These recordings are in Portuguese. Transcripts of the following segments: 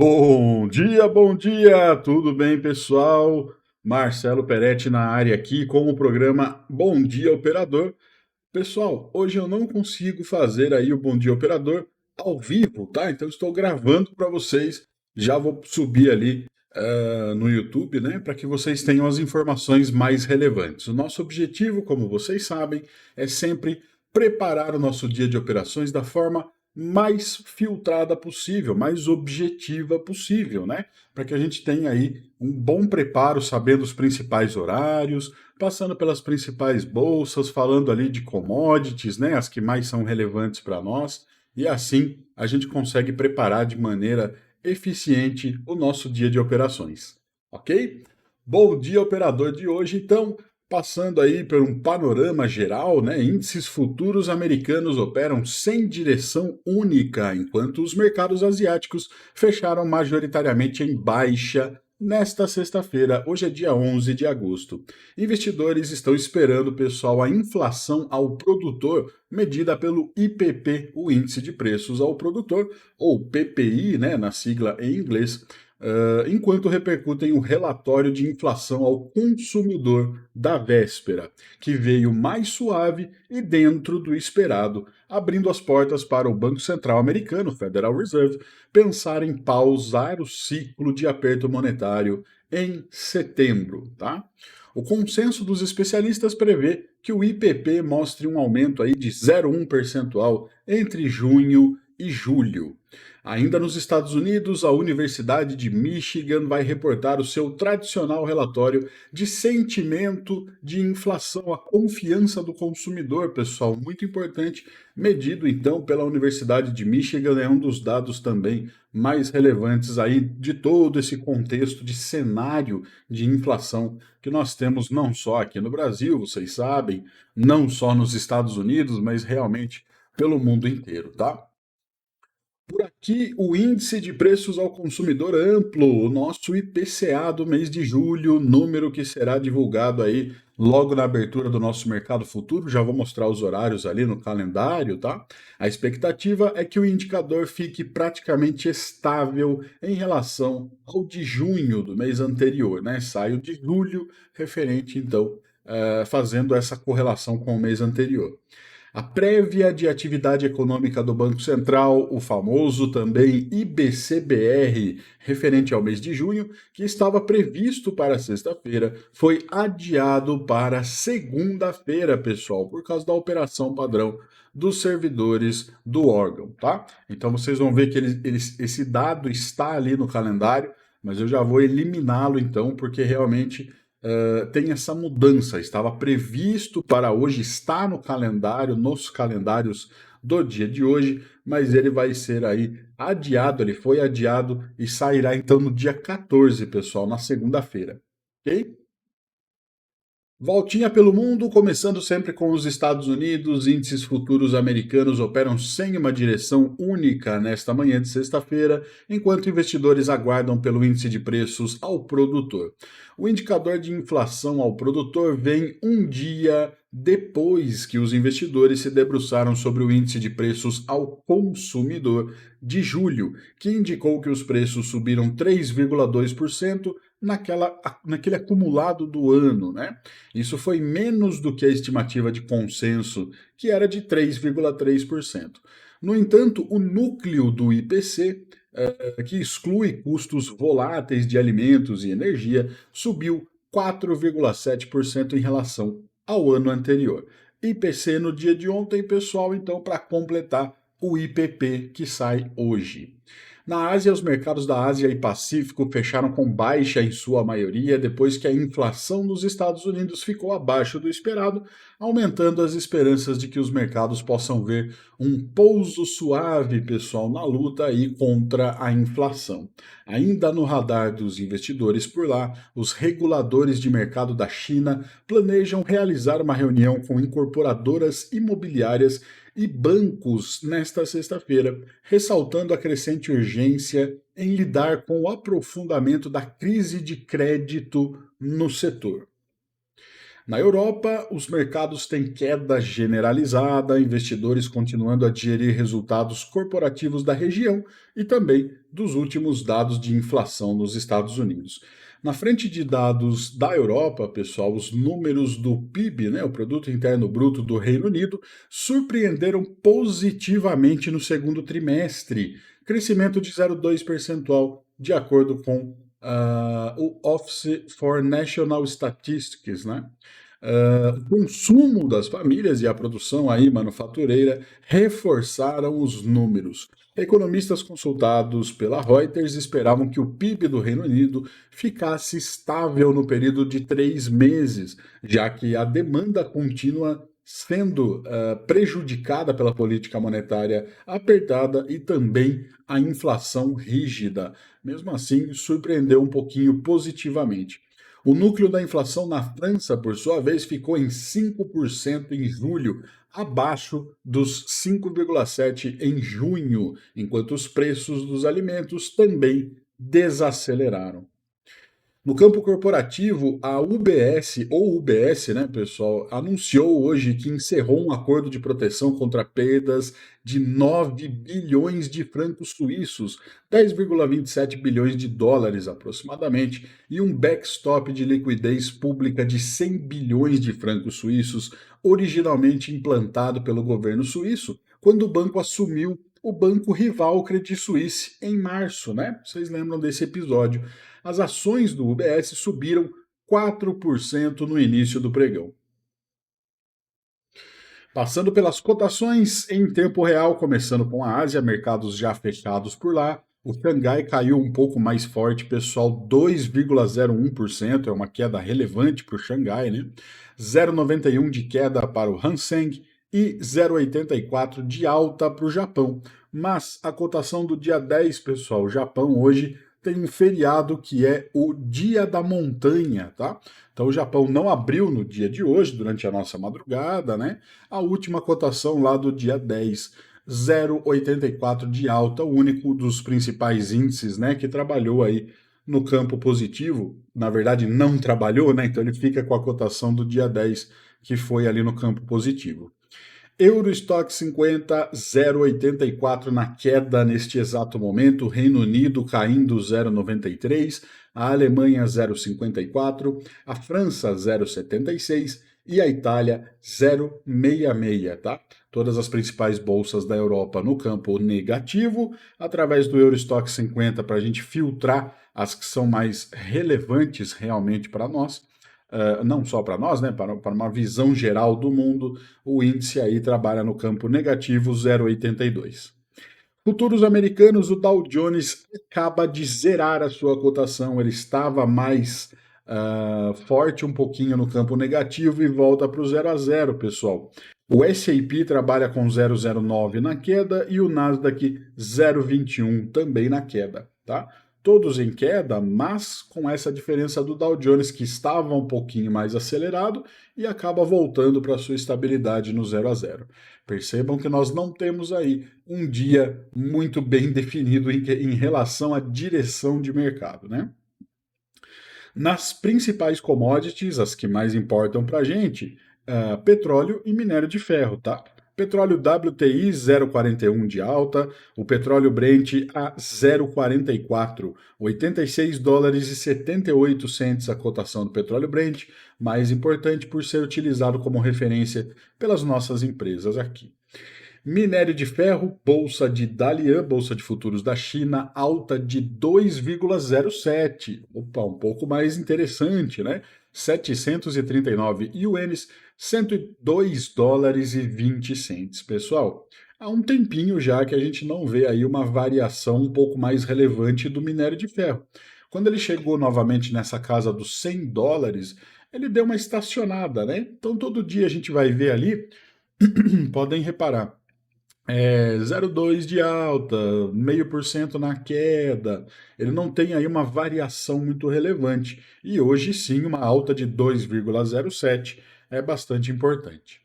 Bom dia, tudo bem, pessoal? Marcelo Peretti na área aqui com o programa Bom Dia Operador. Pessoal, hoje eu não consigo fazer aí o Bom Dia Operador ao vivo, tá? Então estou gravando para vocês. Já vou subir ali no YouTube, né, para que vocês tenham as informações mais relevantes. O nosso objetivo, como vocês sabem, é sempre preparar o nosso dia de operações da forma mais filtrada possível, mais objetiva possível, né? Para que a gente tenha aí um bom preparo, sabendo os principais horários, passando pelas principais bolsas, falando ali de commodities, né, as que mais são relevantes para nós, e assim a gente consegue preparar de maneira eficiente o nosso dia de operações, ok? Bom dia, operador de hoje, então, passando aí por um panorama geral, né, índices futuros americanos operam sem direção única, enquanto os mercados asiáticos fecharam majoritariamente em baixa nesta sexta-feira, hoje é dia 11 de agosto. Investidores estão esperando, pessoal, a inflação ao produtor medida pelo IPP, o Índice de Preços ao Produtor, ou PPI, né, na sigla em inglês, enquanto repercutem o relatório de inflação ao consumidor da véspera, que veio mais suave e dentro do esperado, abrindo as portas para o Banco Central americano, Federal Reserve, pensar em pausar o ciclo de aperto monetário em setembro, tá? O consenso dos especialistas prevê que o IPP mostre um aumento aí de 0,1 percentual entre junho e julho. Ainda nos Estados Unidos, a Universidade de Michigan vai reportar o seu tradicional relatório de sentimento de inflação, a confiança do consumidor, pessoal, muito importante, medido então pela Universidade de Michigan, é um dos dados também mais relevantes aí de todo esse contexto de cenário de inflação que nós temos não só aqui no Brasil, vocês sabem, não só nos Estados Unidos, mas realmente pelo mundo inteiro, tá? Por aqui, o índice de preços ao consumidor amplo, o nosso IPCA do mês de julho, número que será divulgado aí logo na abertura do nosso mercado futuro. Já vou mostrar os horários ali no calendário, tá? A expectativa é que o indicador fique praticamente estável em relação ao de junho do mês anterior, né? Sai o de julho, referente então, fazendo essa correlação com o mês anterior. A prévia de atividade econômica do Banco Central, o famoso também IBCBR, referente ao mês de junho, que estava previsto para sexta-feira, foi adiado para segunda-feira, pessoal, por causa da operação padrão dos servidores do órgão, tá? Então vocês vão ver que esse dado está ali no calendário, mas eu já vou eliminá-lo então, porque realmente tem essa mudança. Estava previsto para hoje, está no calendário, nos calendários do dia de hoje, mas ele vai ser aí adiado, ele foi adiado e sairá então no dia 14, pessoal, na segunda-feira. Ok? Voltinha pelo mundo, começando sempre com os Estados Unidos, índices futuros americanos operam sem uma direção única nesta manhã de sexta-feira, enquanto investidores aguardam pelo índice de preços ao produtor. O indicador de inflação ao produtor vem um dia depois que os investidores se debruçaram sobre o índice de preços ao consumidor de julho, que indicou que os preços subiram 3,2% naquele acumulado do ano, né? Isso foi menos do que a estimativa de consenso, que era de 3,3%. No entanto, o núcleo do IPC, que exclui custos voláteis de alimentos e energia, subiu 4,7% em relação ao ano anterior. IPC no dia de ontem, pessoal, então, para completar o IPP que sai hoje. Na Ásia, os mercados da Ásia e Pacífico fecharam com baixa em sua maioria depois que a inflação nos Estados Unidos ficou abaixo do esperado, aumentando as esperanças de que os mercados possam ver um pouso suave, pessoal, na luta aí contra a inflação. Ainda no radar dos investidores por lá, os reguladores de mercado da China planejam realizar uma reunião com incorporadoras imobiliárias e bancos nesta sexta-feira, ressaltando a crescente urgência em lidar com o aprofundamento da crise de crédito no setor. Na Europa, os mercados têm queda generalizada, investidores continuando a digerir resultados corporativos da região e também dos últimos dados de inflação nos Estados Unidos. Na frente de dados da Europa, pessoal, os números do PIB, né, o Produto Interno Bruto do Reino Unido, surpreenderam positivamente no segundo trimestre, crescimento de 0,2 percentual, de acordo com o Office for National Statistics, né? O consumo das famílias e a produção aí manufatureira reforçaram os números. Economistas consultados pela Reuters esperavam que o PIB do Reino Unido ficasse estável no período de 3 meses, já que a demanda contínua sendo prejudicada pela política monetária apertada e também a inflação rígida. Mesmo assim, surpreendeu um pouquinho positivamente. O núcleo da inflação na França, por sua vez, ficou em 5% em julho, abaixo dos 5,7% em junho, enquanto os preços dos alimentos também desaceleraram. No campo corporativo, a UBS, ou UBS, né, pessoal, anunciou hoje que encerrou um acordo de proteção contra perdas de 9 bilhões de francos suíços, 10,27 bilhões de dólares aproximadamente, e um backstop de liquidez pública de 100 bilhões de francos suíços, originalmente implantado pelo governo suíço, quando o banco assumiu o banco rival o Credit Suisse em março, né? Vocês lembram desse episódio? As ações do UBS subiram 4% no início do pregão. Passando pelas cotações em tempo real, começando com a Ásia, mercados já fechados por lá. O Xangai caiu um pouco mais forte, pessoal, 2,01%, é uma queda relevante para o Xangai, né? 0,91 de queda para o Hang Seng e 0,84 de alta para o Japão. Mas a cotação do dia 10, pessoal, o Japão hoje tem um feriado que é o Dia da Montanha, tá? Então o Japão não abriu no dia de hoje, durante a nossa madrugada, né? A última cotação lá do dia 10, 0,84 de alta, o único dos principais índices, né, que trabalhou aí no campo positivo, na verdade não trabalhou, né? Então ele fica com a cotação do dia 10, que foi ali no campo positivo. Eurostock 50, 0,84 na queda neste exato momento, Reino Unido caindo 0,93, a Alemanha 0,54, a França 0,76 e a Itália 0,66, tá? Todas as principais bolsas da Europa no campo negativo, através do Eurostock 50 para a gente filtrar as que são mais relevantes realmente para nós. Não só para nós, né, para uma visão geral do mundo, o índice aí trabalha no campo negativo 0,82. Futuros americanos, o Dow Jones acaba de zerar a sua cotação, ele estava mais forte um pouquinho no campo negativo e volta para o 0 a 0, pessoal. O S&P trabalha com 0,09 na queda e o Nasdaq 0,21 também na queda, tá? Todos em queda, mas com essa diferença do Dow Jones, que estava um pouquinho mais acelerado e acaba voltando para sua estabilidade no 0 a 0. Percebam que nós não temos aí um dia muito bem definido em relação à direção de mercado, né? Nas principais commodities, as que mais importam para a gente, petróleo e minério de ferro, tá? Petróleo WTI 0,41 de alta, o petróleo Brent a 0,44, 86 dólares e 78 centes a cotação do petróleo Brent, mais importante por ser utilizado como referência pelas nossas empresas aqui. Minério de ferro, bolsa de Dalian, bolsa de futuros da China, alta de 2,07. Opa, um pouco mais interessante, né? 739 ienes, 102 dólares e 20 centes. Pessoal, há um tempinho já que a gente não vê aí uma variação um pouco mais relevante do minério de ferro. Quando ele chegou novamente nessa casa dos 100 dólares, ele deu uma estacionada, né? Então todo dia a gente vai ver ali, podem reparar, 0,2 de alta, 0,5% na queda. Ele não tem aí uma variação muito relevante. E hoje sim, uma alta de 2,07 é bastante importante.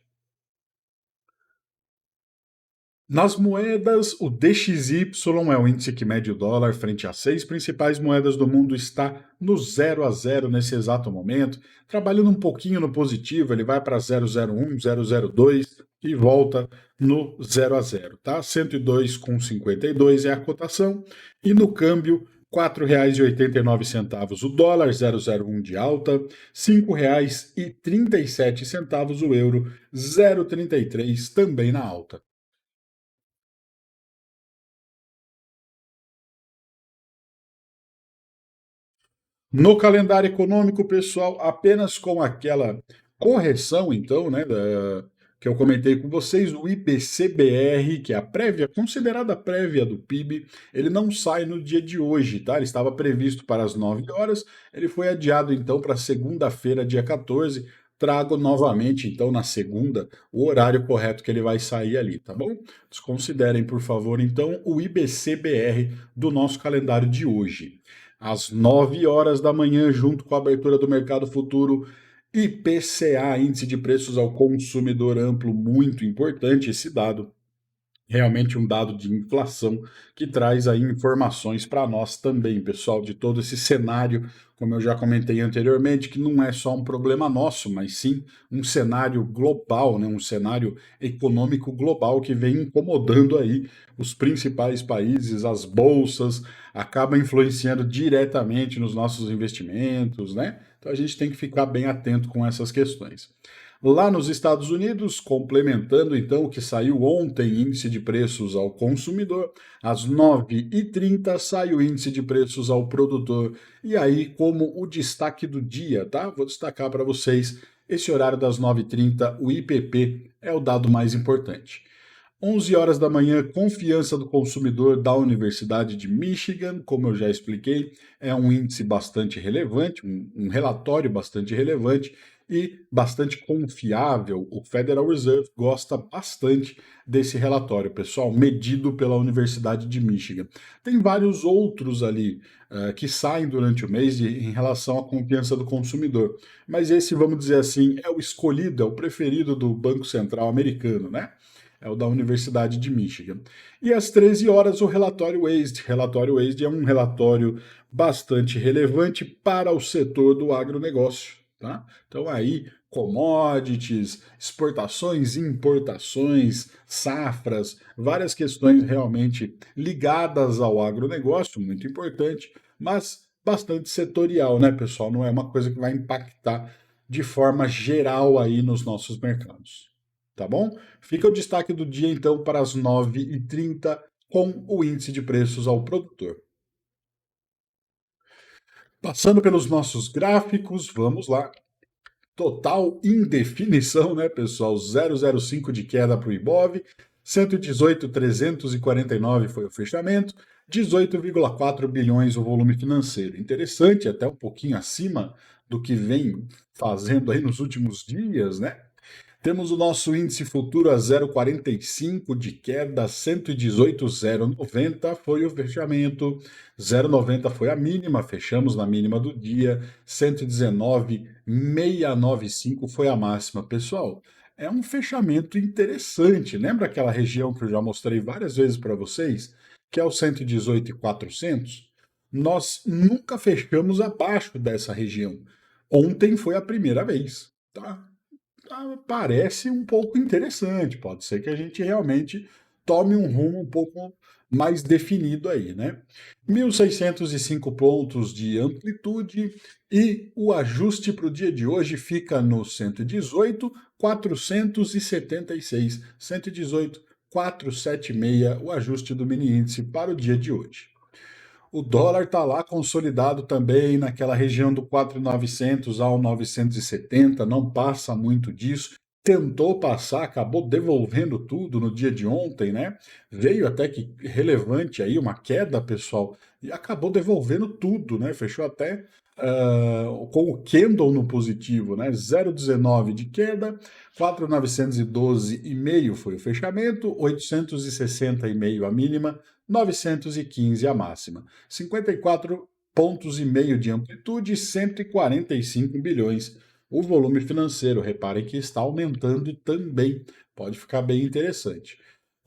Nas moedas, o DXY é o índice que mede o dólar frente às seis principais moedas do mundo, está no 0 a 0 nesse exato momento, trabalhando um pouquinho no positivo, ele vai para 0,01, 0,02 e volta no 0 a 0, tá? 102,52 é a cotação e no câmbio R$ 4,89 o dólar, 0,01 de alta, R$ 5,37 o euro, 0,33 também na alta. No calendário econômico, pessoal, apenas com aquela correção, então, né, que eu comentei com vocês, o IBC-BR, que é a prévia, considerada prévia do PIB, ele não sai no dia de hoje, tá? Ele estava previsto para as 9 horas, ele foi adiado então para segunda-feira, dia 14. Trago novamente, então, na segunda, o horário correto que ele vai sair ali, tá bom? Desconsiderem, por favor, então, o IBC-BR do nosso calendário de hoje às 9 horas da manhã, junto com a abertura do mercado futuro. IPCA, Índice de Preços ao Consumidor Amplo, muito importante esse dado. Realmente um dado de inflação que traz aí informações para nós também, pessoal, de todo esse cenário, como eu já comentei anteriormente, que não é só um problema nosso, mas sim um cenário global, né? Um cenário econômico global que vem incomodando aí os principais países, as bolsas, acaba influenciando diretamente nos nossos investimentos, né? Então a gente tem que ficar bem atento com essas questões. Lá nos Estados Unidos, complementando então o que saiu ontem, índice de preços ao consumidor, às 9h30 sai o índice de preços ao produtor. E aí, como o destaque do dia, tá? Vou destacar para vocês esse horário das 9h30, o IPP é o dado mais importante. 11 horas da manhã, confiança do consumidor da Universidade de Michigan, como eu já expliquei, é um índice bastante relevante, um relatório bastante relevante e bastante confiável. O Federal Reserve gosta bastante desse relatório, pessoal, medido pela Universidade de Michigan. Tem vários outros ali que saem durante o mês em relação à confiança do consumidor, mas esse, vamos dizer assim, é o escolhido, é o preferido do Banco Central americano, né? É o da Universidade de Michigan. E às 13 horas, o relatório WASDE. Relatório WASDE é um relatório bastante relevante para o setor do agronegócio. Tá? Então, aí, commodities, exportações, importações, safras, várias questões realmente ligadas ao agronegócio, muito importante, mas bastante setorial, né, pessoal? Não é uma coisa que vai impactar de forma geral aí nos nossos mercados. Tá bom? Fica o destaque do dia, então, para as 9h30, com o índice de preços ao produtor. Passando pelos nossos gráficos, vamos lá. Total indefinição, né, pessoal? 0,05 de queda para o Ibov, 118.349 foi o fechamento, 18,4 bilhões o volume financeiro. Interessante, até um pouquinho acima do que vem fazendo aí nos últimos dias, né? Temos o nosso índice futuro a 0,45 de queda, 118,090 foi o fechamento, 0,90 foi a mínima, fechamos na mínima do dia, 119,695 foi a máxima. Pessoal, é um fechamento interessante. Lembra aquela região que eu já mostrei várias vezes para vocês, que é o 118,400? Nós nunca fechamos abaixo dessa região. Ontem foi a primeira vez, tá? Parece um pouco interessante. Pode ser que a gente realmente tome um rumo um pouco mais definido aí, né? 1.605 pontos de amplitude e o ajuste para o dia de hoje fica no 118.476. 118.476, o ajuste do mini índice para o dia de hoje. O dólar está lá consolidado também naquela região do 4,900 ao 970, não passa muito disso. Tentou passar, acabou devolvendo tudo no dia de ontem, né? Veio até que relevante aí, uma queda, pessoal, e acabou devolvendo tudo, né? Fechou até com o candle no positivo, né? 0,19 de queda, 4.912,5 foi o fechamento, 860,5 a mínima, 915 a máxima. 54 pontos e meio de amplitude, 145 bilhões. O volume financeiro, reparem que está aumentando também. Pode ficar bem interessante.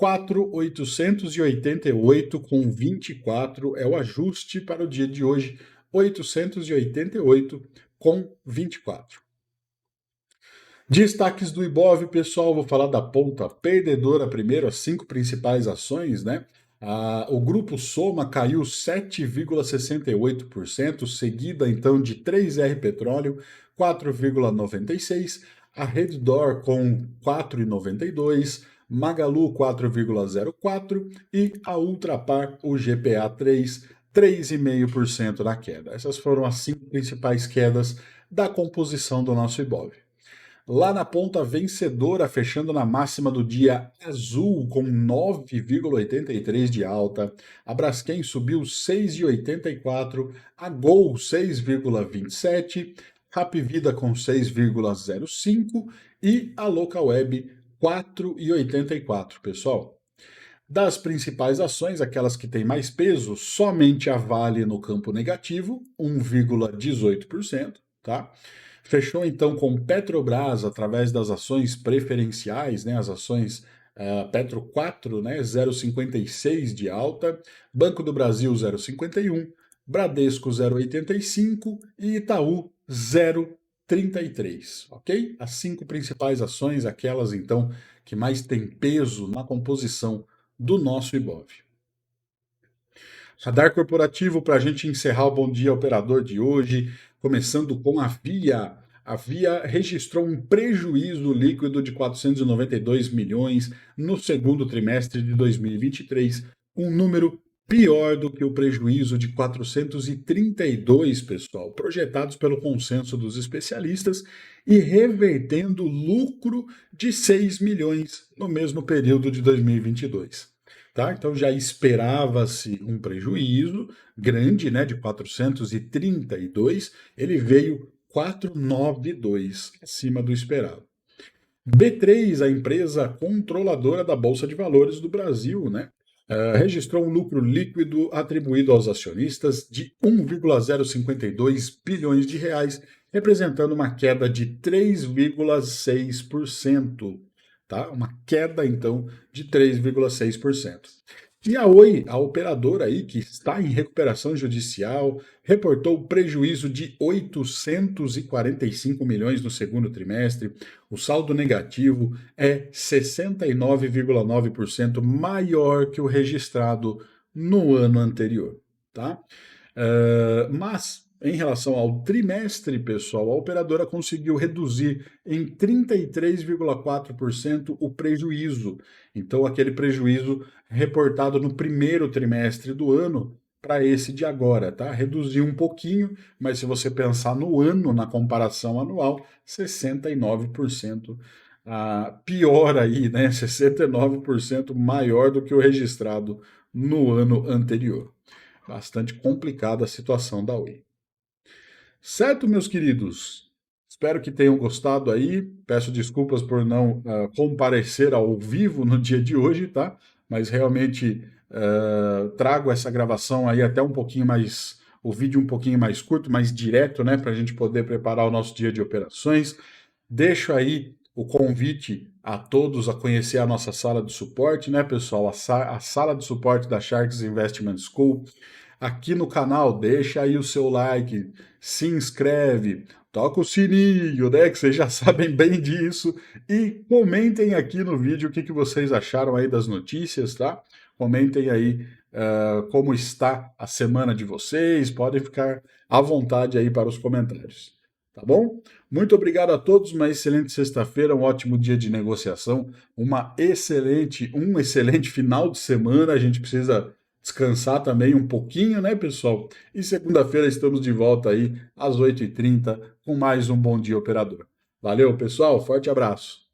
4.888,24 é o ajuste para o dia de hoje, 888,24. Destaques do Ibov, pessoal, vou falar da ponta perdedora primeiro, as 5 principais ações, né? O grupo Soma caiu 7,68%, seguida então de 3R Petróleo, 4,96%, a Reddor com 4,92%, Magalu 4,04% e a Ultrapar, o GPA 3,5% na queda. Essas foram as 5 principais quedas da composição do nosso Ibov. Lá na ponta vencedora, fechando na máxima do dia, Azul com 9,83 de alta, a Braskem subiu 6,84, a Gol 6,27, Hapvida com 6,05 e a Localweb 4,84, pessoal. Das principais ações, aquelas que têm mais peso, somente a Vale no campo negativo, 1,18%, tá? Fechou então com Petrobras através das ações preferenciais, né, as ações Petro 4, né, 0,56 de alta, Banco do Brasil 0,51, Bradesco 0,85 e Itaú 0,33, ok? As 5 principais ações, aquelas então que mais têm peso na composição do nosso Ibov. Radar corporativo para a gente encerrar o Bom Dia Operador de hoje, começando com a Via. A Via registrou um prejuízo líquido de 492 milhões no segundo trimestre de 2023, um número pior do que o prejuízo de 432, pessoal, projetados pelo consenso dos especialistas e revertendo lucro de 6 milhões no mesmo período de 2022. Tá? Então já esperava-se um prejuízo grande, né, de 432, ele veio 492, acima do esperado. B3, a empresa controladora da Bolsa de Valores do Brasil, né, registrou um lucro líquido atribuído aos acionistas de 1,052 bilhões de reais, representando uma queda de 3,6%. Tá? Uma queda, então, de 3,6%. E a Oi, a operadora aí que está em recuperação judicial, reportou prejuízo de 845 milhões no segundo trimestre. O saldo negativo é 69,9% maior que o registrado no ano anterior. Tá? Mas, em relação ao trimestre, pessoal, a operadora conseguiu reduzir em 33,4% o prejuízo. Então, aquele prejuízo reportado no primeiro trimestre do ano para esse de agora, tá? Reduziu um pouquinho, mas se você pensar no ano, na comparação anual, 69%. Pior aí, né? 69% maior do que o registrado no ano anterior. Bastante complicada a situação da Oi. Certo, meus queridos? Espero que tenham gostado aí. Peço desculpas por não comparecer ao vivo no dia de hoje, tá? Mas realmente trago essa gravação aí até um pouquinho mais, o vídeo um pouquinho mais curto, mais direto, né? Para a gente poder preparar o nosso dia de operações. Deixo aí o convite a todos a conhecer a nossa sala de suporte, né, pessoal? A sala de suporte da Sharks Investment School. Aqui no canal, deixa aí o seu like, se inscreve, toca o sininho, né, que vocês já sabem bem disso, e comentem aqui no vídeo o que vocês acharam aí das notícias, tá? Comentem aí como está a semana de vocês, podem ficar à vontade aí para os comentários, tá bom? Muito obrigado a todos, uma excelente sexta-feira, um ótimo dia de negociação, um excelente final de semana, a gente precisa descansar também um pouquinho, né, pessoal? E segunda-feira estamos de volta aí às 8h30 com mais um Bom Dia Operador. Valeu, pessoal, forte abraço!